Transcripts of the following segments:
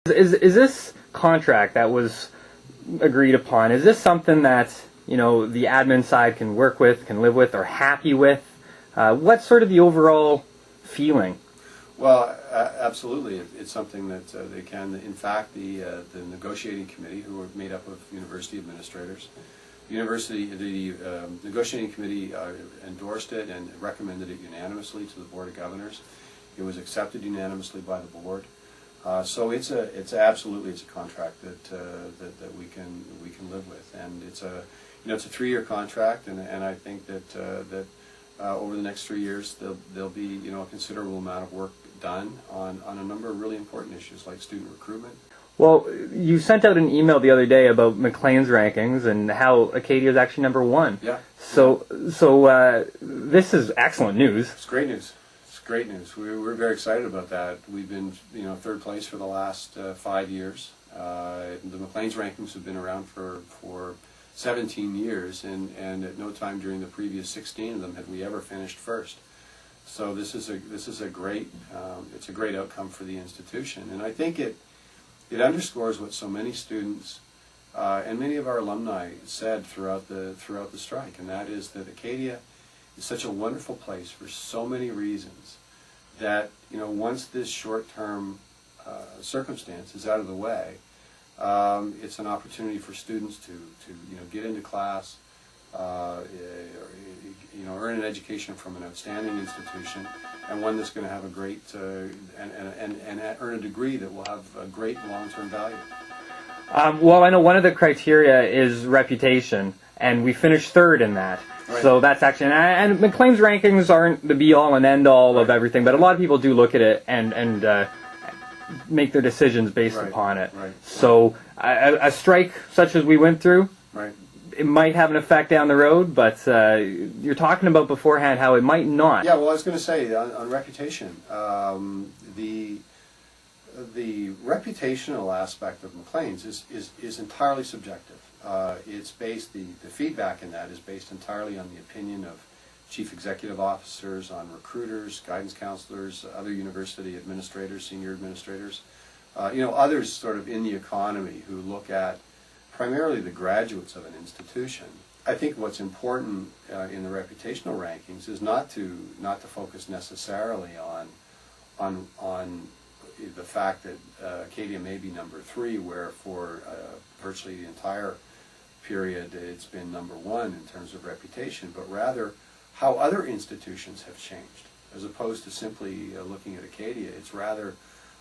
Is this contract that was agreed upon, is this something that, you know, the admin side can work with, can live with, or happy with? What's sort of the overall feeling? Well, absolutely. It's something that they can. In fact, the negotiating committee, who are made up of university administrators, the negotiating committee endorsed it and recommended it unanimously to the Board of Governors. It was accepted unanimously by the board. So it's absolutely a contract that we can live with, and it's a 3-year contract, and I think that over the next 3 years there'll be a considerable amount of work done on a number of really important issues like student recruitment. Well, you sent out an email the other day about Maclean's rankings and how Acadia is actually #1. Yeah. So this is excellent news. It's great news. Great news. We're very excited about that. We've been, 3rd place for the last 5 years. The Maclean's rankings have been around for 17 years, and at no time during the previous 16 of them had we ever finished first. So this is a great it's a great outcome for the institution, and I think it underscores what so many students and many of our alumni said throughout the strike, and that is that Acadia is such a wonderful place for so many reasons that once this short-term circumstance is out of the way, it's an opportunity for students to get into class, earn an education from an outstanding institution, and one that's going to have a great and earn a degree that will have a great long-term value. Well, I know one of the criteria is reputation, and we finished 3rd in that. Right. So that's actually, and Maclean's rankings aren't the be-all and end-all of everything, but a lot of people do look at it and make their decisions based upon it. Right. So a strike such as we went through, it might have an effect down the road, but you're talking about beforehand how it might not. Yeah, well, I was going to say, on reputation, the reputational aspect of Maclean's is entirely subjective. It's based, the feedback in that is based entirely on the opinion of chief executive officers, on recruiters, guidance counselors, other university administrators, senior administrators, others sort of in the economy who look at primarily the graduates of an institution. I think what's important in the reputational rankings is not to focus necessarily on the fact that Acadia may be #3, where for virtually the entire period it's been #1 in terms of reputation, but rather how other institutions have changed, as opposed to simply looking at Acadia. It's rather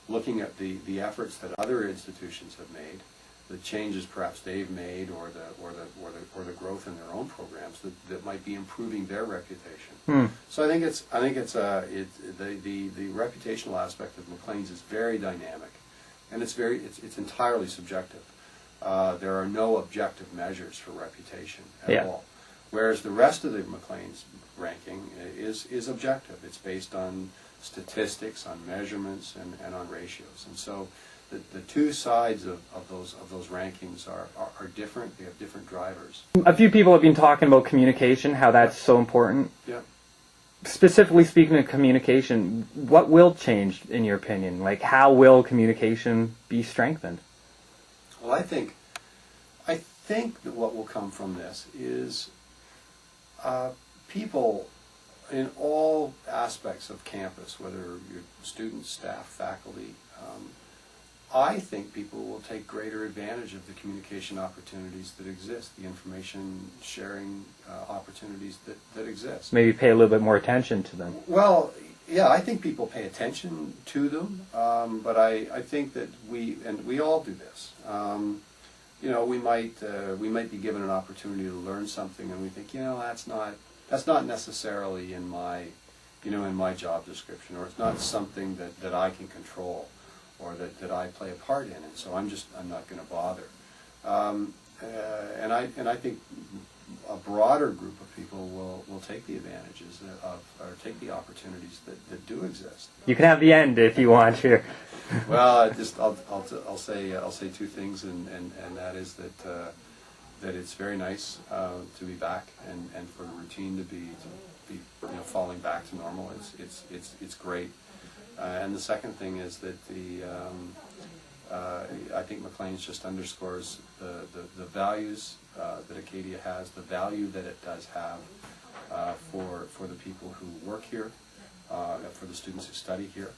looking at the efforts that other institutions have made, the changes perhaps they've made, or the growth in their own programs that might be improving their reputation. So I think the reputational aspect of Maclean's is very dynamic, and it's entirely subjective. There are no objective measures for reputation at all. Whereas the rest of the Maclean's ranking is objective. It's based on statistics, on measurements, and on ratios. And so the two sides of those rankings are different. They have different drivers. A few people have been talking about communication, how that's so important. Yeah. Specifically speaking of communication, what will change in your opinion? Like, how will communication be strengthened? Well, I think that what will come from this is people in all aspects of campus, whether you're students, staff, faculty, I think people will take greater advantage of the communication opportunities that exist, the information sharing opportunities that exist. Maybe pay a little bit more attention to them. Well, yeah, I think people pay attention to them, but I think that we all do this. We might be given an opportunity to learn something, and we think, that's not necessarily in my job description, or it's not something that I can control, or that I play a part in, and so I'm not going to bother. And I think a broader group of people will take the advantages or take the opportunities that do exist. You can have the end if you want here. Well, I'll say two things, and that is that it's very nice to be back, and for the routine to be falling back to normal. It's great. And the second thing is that I think Maclean's just underscores the values that Acadia has, the value that it does have for the people who work here, for the students who study here,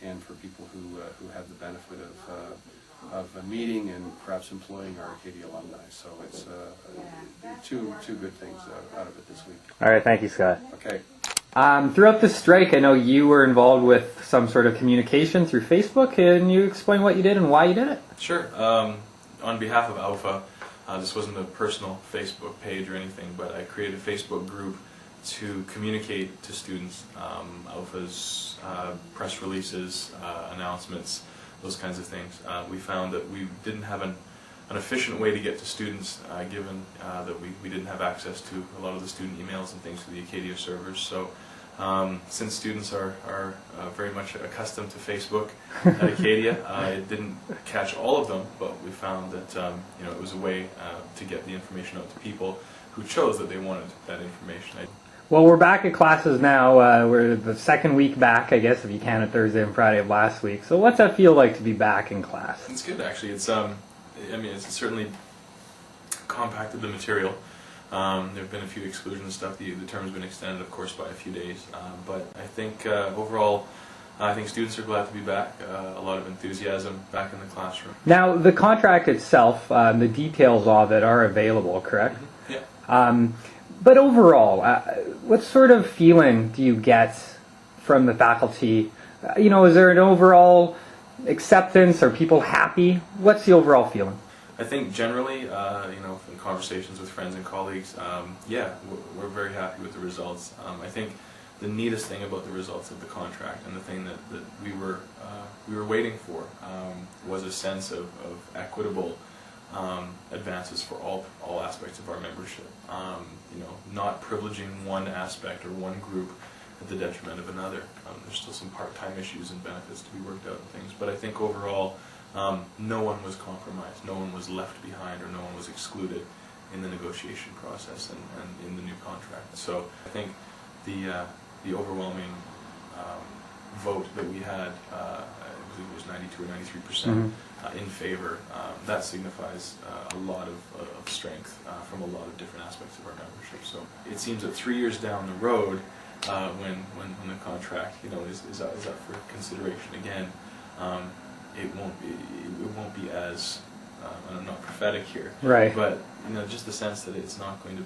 and for people who have the benefit of meeting and perhaps employing our Acadia alumni. So it's two good things out of it this week. All right, thank you, Scott. Okay. Throughout the strike, I know you were involved with some sort of communication through Facebook. Can you explain what you did and why you did it? Sure. On behalf of Alpha, this wasn't a personal Facebook page or anything, but I created a Facebook group to communicate to students Alpha's press releases, announcements, those kinds of things. We found that we didn't have an efficient way to get to students, given that we didn't have access to a lot of the student emails and things through the Acadia servers. So since students are very much accustomed to Facebook at Acadia, it didn't catch all of them, but we found that it was a way to get the information out to people who chose that they wanted that information. Well, we're back at classes now. We're the second week back, I guess, if you count it Thursday and Friday of last week. So what's that feel like to be back in class? It's good, actually. It's it's certainly compacted the material. There have been a few exclusions and stuff. The term has been extended, of course, by a few days. But I think overall, I think students are glad to be back. A lot of enthusiasm back in the classroom. Now, the contract itself, the details of it are available, correct? Mm-hmm. Yeah. But overall, what sort of feeling do you get from the faculty? Is there an overall acceptance? Are people happy? What's the overall feeling? I think generally, in conversations with friends and colleagues, we're very happy with the results. I think the neatest thing about the results of the contract, and the thing that we were waiting for, was a sense of equitable advances for all aspects of our membership. Not privileging one aspect or one group at the detriment of another. There's still some part-time issues and benefits to be worked out and things, but I think overall no one was compromised, no one was left behind, or no one was excluded in the negotiation process and in the new contract. So I think the overwhelming vote that we had, I believe it was 92 or 93% in favor, that signifies a lot of strength from a lot of different aspects of our membership. So it seems that 3 years down the road, when the contract is up for consideration again, it won't be as I'm not prophetic here, right? But just the sense that it's not going to.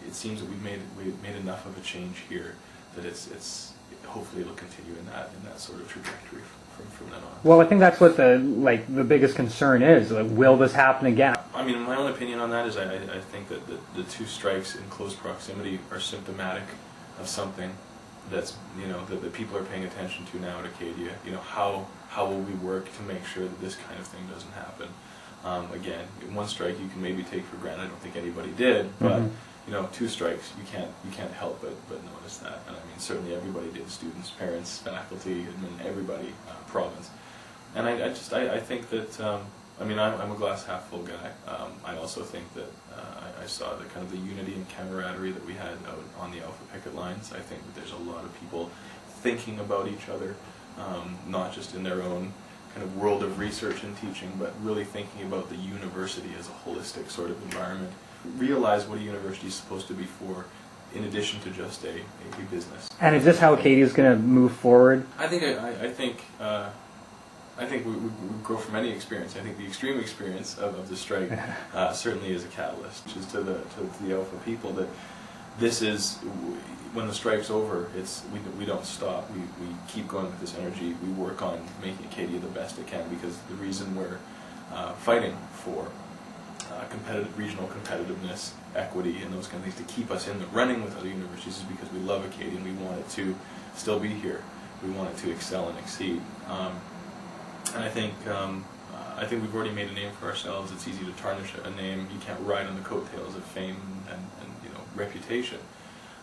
It seems that we've made enough of a change here that it's hopefully it'll continue in that sort of trajectory from then on. Well, I think that's what the biggest concern is. Will this happen again? I mean, my own opinion on that is I think that the two strikes in close proximity are symptomatic of something that's that people are paying attention to now at Acadia. How will we work to make sure that this kind of thing doesn't happen? Again, one strike you can maybe take for granted. I don't think anybody did, but two strikes you can't help but notice that. And I mean, certainly everybody did: students, parents, faculty, everybody, province. And I think that I'm a glass half full guy. I also think that I saw the kind of the unity and camaraderie that we had out on the Alpha picket lines. I think that there's a lot of people thinking about each other, not just in their own kind of world of research and teaching, but really thinking about the university as a holistic sort of environment. Realize what a university is supposed to be for, in addition to just a business. And is this how Acadia is going to move forward? I think we grow from any experience. I think the extreme experience of the strike certainly is a catalyst, which is to the Alpha people that this is, when the strike's over, we don't stop. We keep going with this energy. We work on making Acadia the best it can, because the reason we're fighting for regional competitiveness, equity, and those kind of things to keep us in the running with other universities is because we love Acadia and we want it to still be here. We want it to excel and exceed. And I think we've already made a name for ourselves. It's easy to tarnish a name. You can't ride on the coattails of fame and reputation.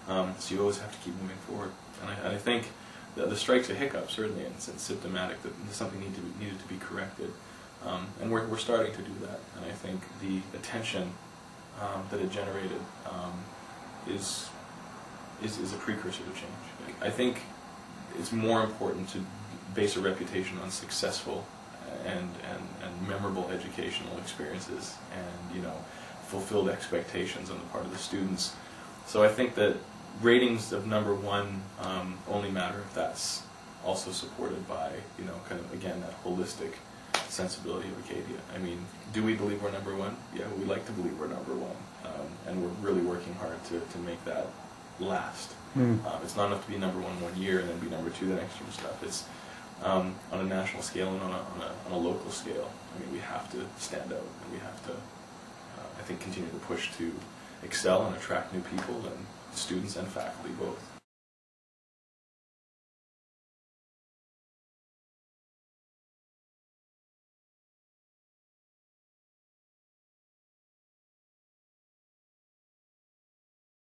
So you always have to keep moving forward. And I think the strike's a hiccup, certainly, and it's symptomatic that something needed to be corrected. And we're starting to do that. And I think the attention that it generated is a precursor to change. I think it's more important to base a reputation on successful and memorable educational experiences, and fulfilled expectations on the part of the students. So I think that ratings of number one only matter if that's also supported by kind of, again, that holistic sensibility of Acadia. I mean, do we believe we're number one? Yeah, we like to believe we're number one, and we're really working hard to make that last. It's not enough to be number one year and then be number two the next year and stuff. It's on a national scale and on a local scale. I mean, we have to stand out, and we have to, I think, continue to push to excel and attract new people, and students and faculty both.